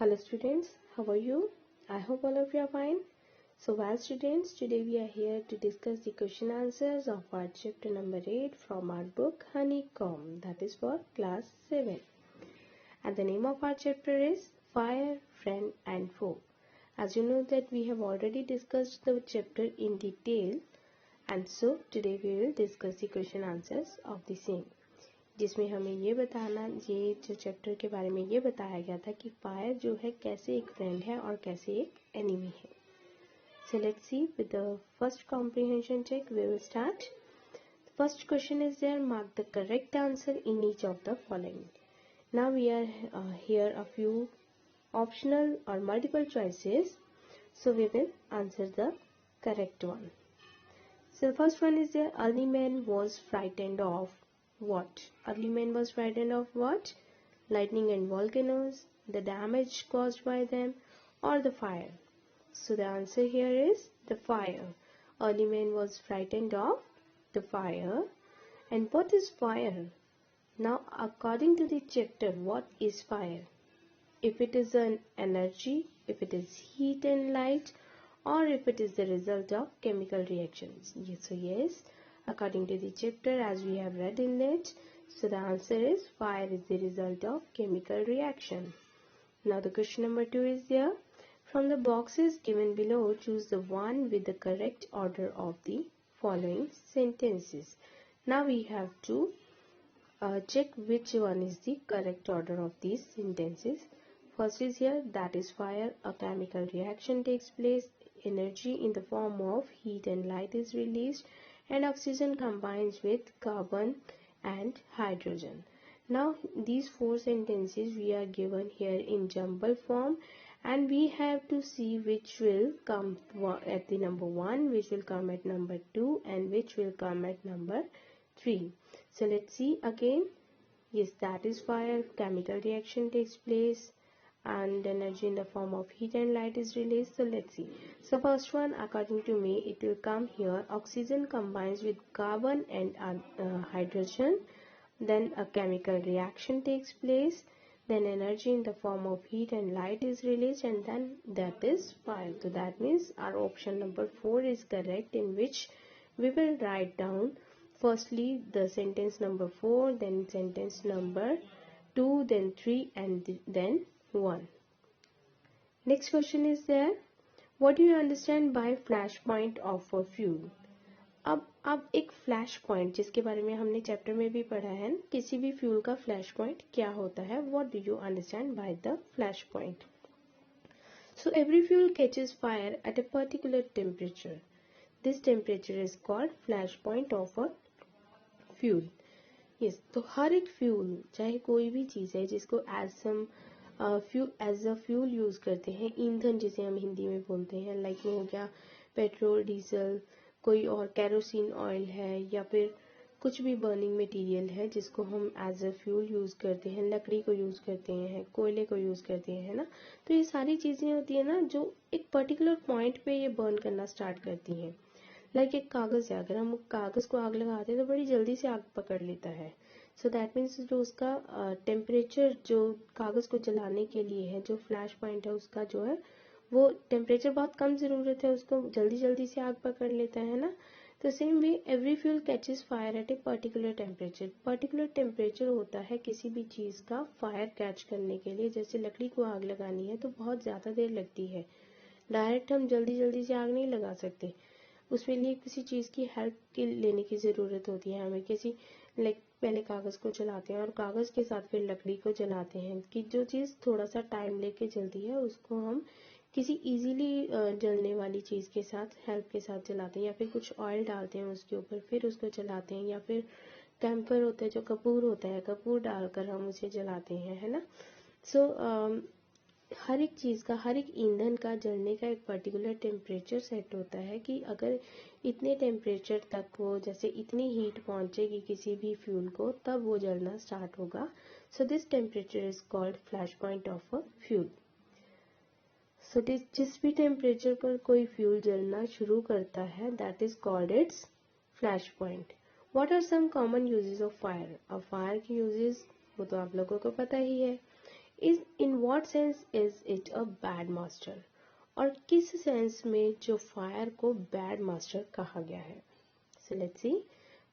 Hello students, how are you? I hope all of you are fine. So well students, today we are here to discuss the question answers of our chapter number 8 from our book Honeycomb, that is for class 7. And the name of our chapter is Fire, Friend and Foe. As you know that we have already discussed the chapter in detail, and so today we will discuss the question answers of the same. जिसमें हमें ये जो chapter के बारे में ये बताया गया था कि फायर जो है कैसे एक फ्रेंड है और कैसे एक एनिमी है. So let's see with the first comprehension check we will start. The first question is there, mark the correct answer in each of the following. Now we are here a few optional or multiple choices, so we will answer the correct one. So the first one is there, early man was frightened of what? Early man was frightened of what? Lightning and volcanoes, the damage caused by them, or the fire? So the answer here is the fire. Early man was frightened of the fire. And what is fire? Now according to the chapter, what is fire? If it is an energy, if it is heat and light, or if it is the result of chemical reactions. Yes, so yes, according to the chapter as we have read in it, so the answer is fire is the result of chemical reaction. Now the question number 2 is there. From the boxes given below, choose the one with the correct order of the following sentences. Now we have to check which one is the correct order of these sentences. First is here, that is fire, a chemical reaction takes place, energy in the form of heat and light is released, and oxygen combines with carbon and hydrogen. Now these four sentences we are given here in jumble form, and we have to see which will come at the number 1, which will come at number 2, and which will come at number 3. So let's see again. Yes, that is fire, chemical reaction takes place, and energy in the form of heat and light is released. So let's see. So first one, according to me, it will come here, oxygen combines with carbon and hydrogen, then a chemical reaction takes place, then energy in the form of heat and light is released, and then that is fire. So that means our option number 4 is correct, in which we will write down firstly the sentence number 4, then sentence number 2, then 3, and then 1. Next question is there, what do you understand by flash point of a fuel? अब एक flash point जिसके बारे में हमने chapter में भी पढ़ा है, किसी भी फ्यूल का फ्लैश पॉइंट क्या होता है, what do you understand by the flash point? So every fuel catches fire at a particular temperature. This temperature is called flash point of a fuel. Yes, तो हर एक फ्यूल, चाहे कोई भी चीज़ है जिसको एज अ फ्यूल यूज़ करते हैं, ईंधन जिसे हम हिंदी में बोलते हैं, लाइक हो गया पेट्रोल, डीजल, कोई और कैरोसिन ऑयल है, या फिर कुछ भी बर्निंग मटेरियल है जिसको हम एज अ फ्यूल यूज़ करते हैं, लकड़ी को यूज़ करते हैं, कोयले को यूज़ करते हैं, है ना. तो ये सारी चीज़ें होती है ना जो एक पर्टिकुलर पॉइंट पे ये बर्न करना स्टार्ट करती हैं. लाइक एक कागज़ है, अगर हम कागज़ को आग लगाते हैं तो बड़ी जल्दी से आग पकड़ लेता है. सो दैट मीन्स जो उसका टेम्परेचर जो कागज़ को जलाने के लिए है, जो फ्लैश पॉइंट है उसका जो है वो टेम्परेचर बहुत कम ज़रूरत है, उसको जल्दी जल्दी से आग पकड़ लेता है ना. तो same way every fuel catches fire eight a particular temperature. Particular temperature होता है किसी भी चीज़ का फायर कैच करने के लिए. जैसे लकड़ी को आग लगानी है तो बहुत ज़्यादा देर लगती है, डायरेक्ट हम जल्दी जल्दी से आग नहीं लगा सकते, उसके लिए किसी चीज़ की हेल्प की लेने की ज़रूरत होती है हमें. किसी लाइक पहले कागज़ को जलाते हैं और कागज़ के साथ फिर लकड़ी को जलाते हैं, कि जो चीज़ थोड़ा सा टाइम लेके जलती है उसको हम किसी इजीली जलने वाली चीज़ के साथ, हेल्प के साथ जलाते हैं, या फिर कुछ ऑयल डालते हैं उसके ऊपर फिर उसको जलाते हैं, या फिर कैंपर होता है जो कपूर होता है, कपूर डालकर हम उसे जलाते हैं, है ना. सो हर एक चीज़ का, हर एक ईंधन का जलने का एक पर्टिकुलर टेम्परेचर सेट होता है कि अगर इतने टेम्परेचर तक वो, जैसे इतनी हीट पहुंचेगी किसी भी फ्यूल को, तब वो जलना स्टार्ट होगा. So this temperature is called flash point of a fuel. So जिस भी टेम्परेचर पर कोई फ्यूल जलना शुरू करता है, that is called its flash point. What are some common uses of fire? अब फायर की यूजेस वो तो आप लोगों को पता ही है. Is in what sense is it a bad master? और किस सेंस में जो फायर को बैड मास्टर कहा गया है? So let's see.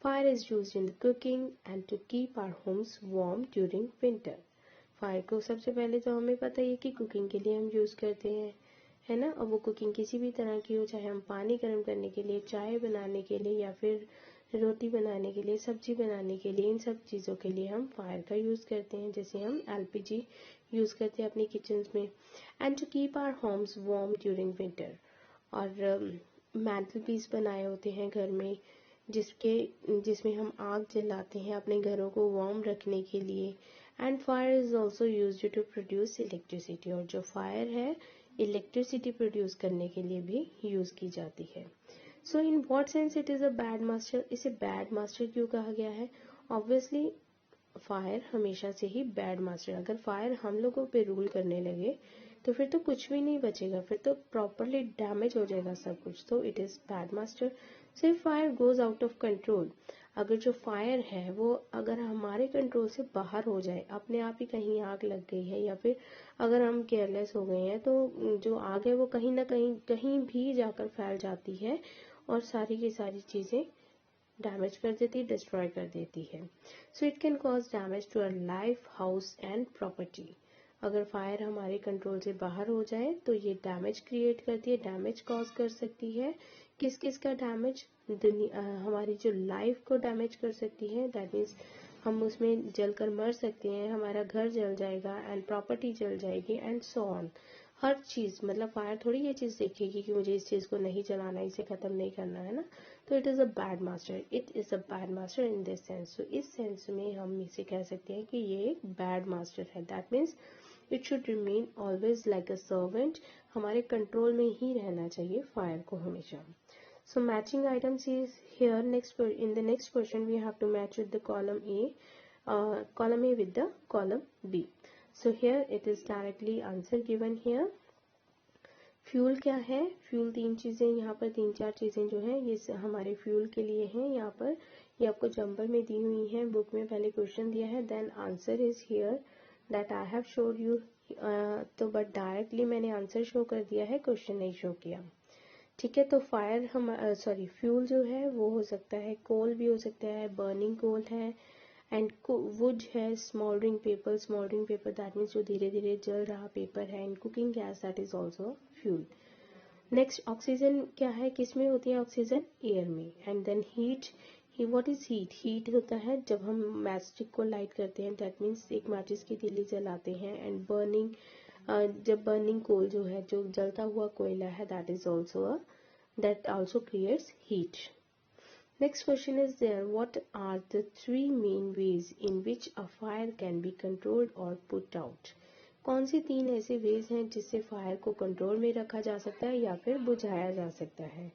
Fire is used in cooking and to keep our homes warm during winter. Fire को सबसे पहले तो हमें पता ही है कि कुकिंग के लिए हम यूज़ करते हैं, है ना। अब वो कुकिंग किसी भी तरह की हो, चाहे हम पानी गर्म करने के लिए, चाय बनाने के लिए, या फिर रोटी बनाने के लिए, सब्जी बनाने के लिए, इन सब चीज़ों के लिए हम फायर का यूज़ करते हैं। जैसे हम एलपीजी यूज़ करते हैं अपनी किचन में। And to keep our homes warm during winter, और मैंटल पीस बनाए होते हैं घर में जिसमें हम आग जलाते हैं अपने घरों को वार्म रखने के लिए। And fire is also used to produce electricity, और जो फायर है इलेक्ट्रिसिटी प्रोड्यूस करने के लिए भी यूज़ की जाती है। So in what sense it is a bad master? इसे बैड मास्टर क्यों कहा गया है? ऑब्वियसली फायर हमेशा से ही बैड मास्टर। अगर फायर हम लोगों पे रूल करने लगे तो फिर तो कुछ भी नहीं बचेगा, फिर तो प्रॉपरली डैमेज हो जाएगा सब कुछ। तो it is bad master. So if fire goes out of control, अगर जो फायर है वो अगर हमारे कंट्रोल से बाहर हो जाए, अपने आप ही कहीं आग लग गई है, या फिर अगर हम केयरलेस हो गए हैं, तो जो आग है वो कहीं ना कहीं भी जाकर फैल जाती है और सारी की सारी चीज़ें डैमेज कर देती है, डिस्ट्रॉय कर देती है। So it can cause damage to our life, house and property. अगर फायर हमारे कंट्रोल से बाहर हो जाए तो ये डैमेज क्रिएट करती है, डैमेज कॉज कर सकती है। किस किस का डैमेज? हमारी जो लाइफ को डैमेज कर सकती है, दैट मीन्स हम उसमें जलकर मर सकते हैं, हमारा घर जल जाएगा, एंड प्रॉपर्टी जल जाएगी, एंड सो ऑन। हर चीज़, मतलब फायर थोड़ी ये चीज़ देखेगी कि मुझे इस चीज़ को नहीं जलाना, इसे ख़त्म नहीं करना है ना। तो it is a bad master, it is a bad master in this sense. तो इस सेंस में हम इसे कह सकते हैं कि ये एक बैड मास्टर है। That means it should remain always like a servant, हमारे कंट्रोल में ही रहना चाहिए फायर को हमेशा। So matching items is here. In the next question we have to match with the column A with the column B. So here it is directly answer given here. Fuel क्या है? Fuel तीन चीज़ें, यहाँ पर तीन चार चीज़ें जो है ये हमारे फ्यूल के लिए हैं। यहाँ पर ये आपको जंपर में दी हुई हैं, बुक में पहले क्वेश्चन दिया है, then answer is here that I have showed you. तो बट डायरेक्टली मैंने आंसर शो कर दिया है, क्वेश्चन नहीं शो किया, ठीक है। तो फायर फ्यूल जो है वो हो सकता है, कोल भी हो सकता है, बर्निंग कोल है, एंड वुड है, स्मोल्डरिंग पेपर दैट मीन्स जो धीरे धीरे जल रहा पेपर है, and cooking gas that is also fuel. Next oxygen क्या है? किस में होती है ऑक्सीजन? एयर में। And then heat, what is heat? Heat होता है जब हम मैचस्टिक को लाइट करते हैं, दैट मीन्स एक माचिस की तीली जलाते हैं। एंड बर्निंग, जब बर्निंग कोल जो है, जो जलता हुआ कोयला है, that also creates heat. Next question is there, what are the three main ways in which a fire can be controlled or put out? कौन सी तीन ऐसे वेज हैं जिससे फायर को कंट्रोल में रखा जा सकता है या फिर बुझाया जा सकता है?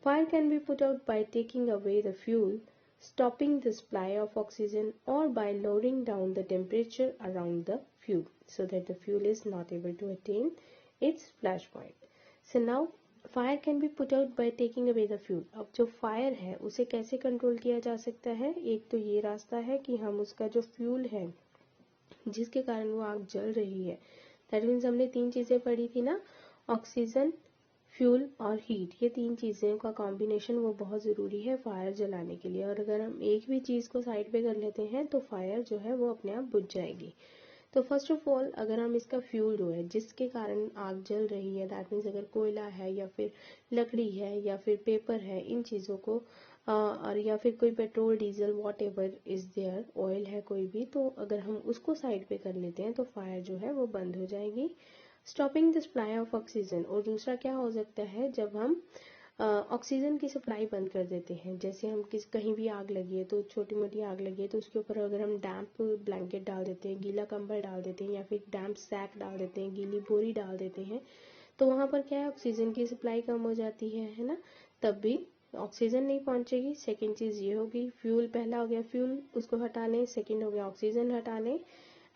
Fire can be put out by taking away the fuel, stopping the supply of oxygen, or by lowering down the temperature around the fuel so that the fuel is not able to attain its flash point. So now fire can be put out by taking away the fuel. अब जो fire है उसे कैसे control किया जा सकता है? एक तो ये रास्ता है कि हम उसका जो फ्यूल है जिसके कारण वो आग जल रही है, दैट मीन्स हमने तीन चीज़ें पढ़ी थी ना, ऑक्सीजन, फ्यूल और हीट, ये तीन चीज़ें का कॉम्बिनेशन वो बहुत ज़रूरी है फायर जलाने के लिए। और अगर हम एक भी चीज़ को साइड पे कर लेते हैं तो फायर जो है वो अपने आप बुझ जाएगी। तो फर्स्ट ऑफ ऑल अगर हम इसका फ्यूल जो है जिसके कारण आग जल रही है, दैट मीन्स अगर कोयला है या फिर लकड़ी है या फिर पेपर है, इन चीज़ों को और या फिर कोई petrol diesel whatever is there, oil है कोई भी, तो अगर हम उसको साइड पे कर लेते हैं तो फायर जो है वो बंद हो जाएगी। Stopping the supply of oxygen, और दूसरा क्या हो सकता है जब हम ऑक्सीजन की सप्लाई बंद कर देते हैं। जैसे हम कहीं भी आग लगी है, तो छोटी मोटी आग लगी है, तो उसके ऊपर अगर हम डैम्प ब्लैंकेट डाल देते हैं, गीला कंबल डाल देते हैं, या फिर डैम्प सैक डाल देते हैं, गीली बोरी डाल देते हैं, तो वहाँ पर क्या है, ऑक्सीजन की सप्लाई कम हो जाती है ना, तब भी ऑक्सीजन नहीं पहुँचेगी। सेकेंड चीज़ ये होगी, फ्यूल पहला हो गया फ्यूल, उसको हटाने, सेकेंड हो गया ऑक्सीजन हटाने,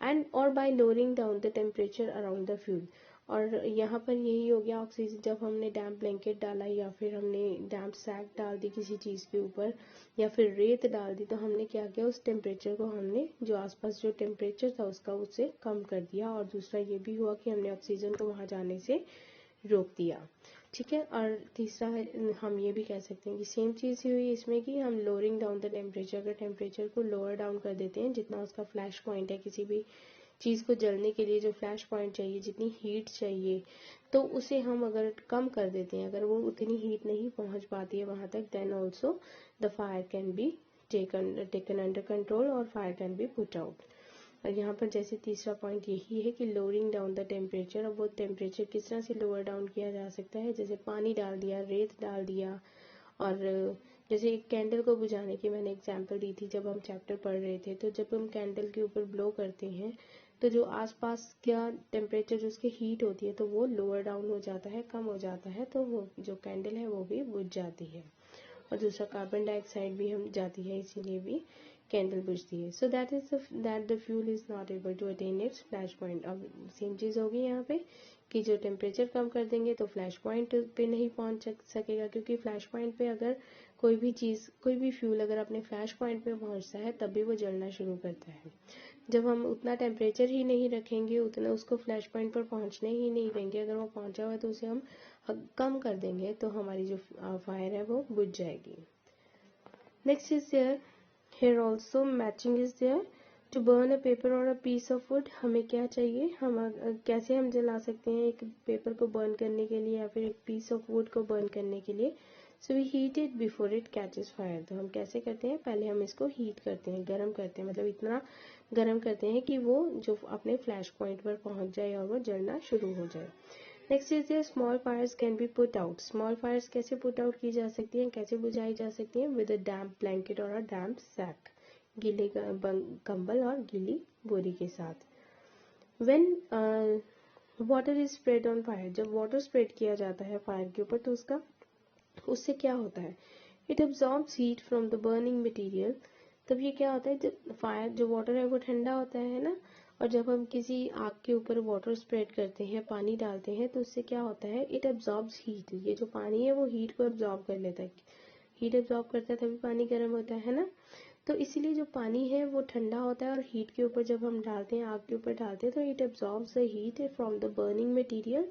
एंड और bye lowering down the temperature around the fuel. और यहाँ पर यही हो गया ऑक्सीजन, जब हमने डैम्प ब्लैंकेट डाला या फिर हमने डैम्प सैक डाल दी किसी चीज़ के ऊपर या फिर रेत डाल दी, तो हमने क्या किया, उस टेम्परेचर को हमने जो आसपास जो टेम्परेचर था उसका उससे कम कर दिया। और दूसरा ये भी हुआ कि हमने ऑक्सीजन को वहाँ जाने से रोक दिया। ठीक है। और तीसरा हम ये भी कह सकते हैं कि सेम चीज़ ही हुई इसमें कि हम लोअरिंग डाउन द टेम्परेचर, अगर टेम्परेचर को लोअर डाउन कर देते हैं, जितना उसका फ्लैश पॉइंट है, किसी भी चीज़ को जलने के लिए जो फ्लैश पॉइंट चाहिए, जितनी हीट चाहिए, तो उसे हम अगर कम कर देते हैं, अगर वो उतनी हीट नहीं पहुंच पाती है वहां तक, then also the fire can be taken under control और fire can be put out. और यहाँ पर जैसे तीसरा पॉइंट यही है कि लोअरिंग डाउन द टेम्परेचर। अब वो टेम्परेचर किस तरह से लोअर डाउन किया जा सकता है, जैसे पानी डाल दिया, रेत डाल दिया, और जैसे एक कैंडल को बुझाने की मैंने एग्जांपल दी थी जब हम चैप्टर पढ़ रहे थे, तो जब हम कैंडल के ऊपर ब्लो करते हैं तो जो आसपास का टेम्परेचर जो उसकी हीट होती है तो वो लोअर डाउन हो जाता है, कम हो जाता है, तो वो जो कैंडल है वो भी बुझ जाती है। और दूसरा कार्बन डाइऑक्साइड भी हम जाती है, इसीलिए भी कैंडल बुझती है। So that the fuel is not able to attain its flash point. अब सेम चीज़ होगी यहाँ पे कि जो टेम्परेचर कम कर देंगे तो फ्लैश पॉइंट पे नहीं पहुंच सकेगा, क्योंकि फ्लैश पॉइंट पे अगर कोई भी चीज़, कोई भी फ्यूल अगर अपने फ्लैश पॉइंट पे पहुंचता है तभी वो जलना शुरू करता है। जब हम उतना टेम्परेचर ही नहीं रखेंगे, उतना उसको फ्लैश पॉइंट पर पहुंचने ही नहीं देंगे, अगर वो पहुंचा हुआ है तो उसे हम कम कर देंगे, तो हमारी जो फायर है वो बुझ जाएगी। Next is there here also matching is there to burn a paper or a piece of wood। हमें क्या चाहिए, हम कैसे हम जला सकते हैं एक पेपर को बर्न करने के लिए या फिर एक पीस ऑफ वुड को बर्न करने के लिए। So we heat it before it catches fire. तो हम कैसे करते हैं, पहले हम इसको हीट करते हैं, गर्म करते हैं, मतलब इतना गर्म करते हैं कि वो जो अपने फ्लैश पॉइंट पर पहुंच जाए और वो जलना शुरू हो जाए। Next is small fires can be put out. Small fires कैसे पुट आउट की जा सकती हैं, कैसे बुझाई जा सकती हैं, विद अ डैम्प ब्लैंकेट और अ डैम्प सैक, गीले कंबल और गीली बोरी के साथ। When water is spread on fire, जब वाटर स्प्रेड किया जाता है फायर के ऊपर तो उससे क्या होता है, it absorbs heat from the burning material. तब ये क्या होता है, जब फायर जो वाटर है वो ठंडा होता है ना, और जब हम किसी आग के ऊपर वाटर स्प्रेड करते हैं, पानी डालते हैं, तो उससे क्या होता है, इट एब्जॉर्ब्स हीट। ये जो पानी है वो हीट को एब्जॉर्ब कर लेता है, हीट एब्जॉर्ब करता है तभी पानी गर्म होता है ना। तो इसीलिए जो पानी है वो ठंडा होता है और हीट के ऊपर जब हम डालते हैं, आग के ऊपर डालते हैं, तो it absorbs the heat from the burning material.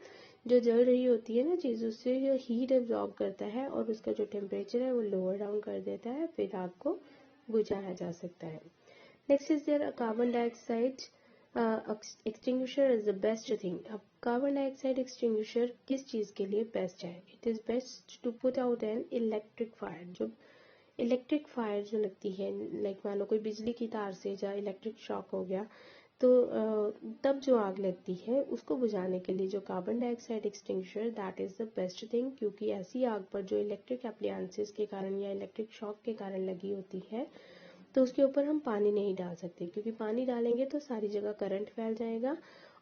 जो जल रही होती है ना चीज़, उससे जो हीट एब्जॉर्ब करता है और उसका जो टेम्परेचर है वो लोअर डाउन कर देता है, फिर आग को बुझाया जा सकता है। Next is there carbon dioxide extinguisher is the best thing. अब कार्बन डाइऑक्साइड एक्सटिंग्विशर किस चीज़ के लिए बेस्ट है, it is best to put out an electric fire. जो इलेक्ट्रिक फायर जो लगती है, लाइक मान लो कोई बिजली की तार से या इलेक्ट्रिक शॉक हो गया, तो तब जो आग लगती है उसको बुझाने के लिए जो carbon dioxide extinguisher, that is the best thing. क्योंकि ऐसी आग पर जो इलेक्ट्रिक एप्लायंसेस के कारण या इलेक्ट्रिक शॉक के कारण लगी होती है, तो उसके ऊपर हम पानी नहीं डाल सकते, क्योंकि पानी डालेंगे तो सारी जगह करंट फैल जाएगा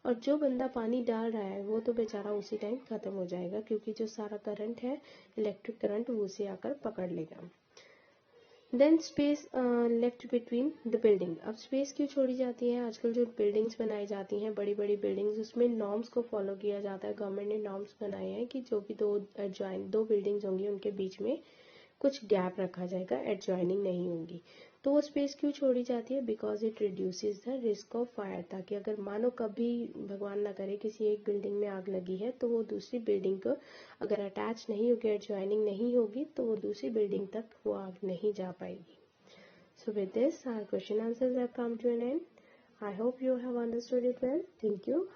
और जो बंदा पानी डाल रहा है वो तो बेचारा उसी टाइम खत्म हो जाएगा, क्योंकि जो सारा करंट है, इलेक्ट्रिक करंट, वो उसे आकर पकड़ लेगा। Then space left between the building. अब स्पेस क्यों छोड़ी जाती है, आजकल जो बिल्डिंग्स बनाई जाती हैं, बड़ी बड़ी बिल्डिंग्स, उसमें नॉर्म्स को फॉलो किया जाता है। गवर्नमेंट ने नॉर्म्स बनाए हैं कि जो भी दो बिल्डिंग्स होंगी उनके बीच में कुछ गैप रखा जाएगा, एडजॉइनिंग नहीं होंगी। तो वो स्पेस क्यों छोड़ी जाती है, because it reduces the risk of fire. ताकि अगर मानो कभी भगवान ना करे किसी एक बिल्डिंग में आग लगी है, तो वो दूसरी बिल्डिंग को अगर अटैच नहीं होगी, एडजॉइनिंग नहीं होगी, तो वो दूसरी बिल्डिंग तक वो आग नहीं जा पाएगी। So with this our question answers have come to an end. I hope you have understood it well. Thank you.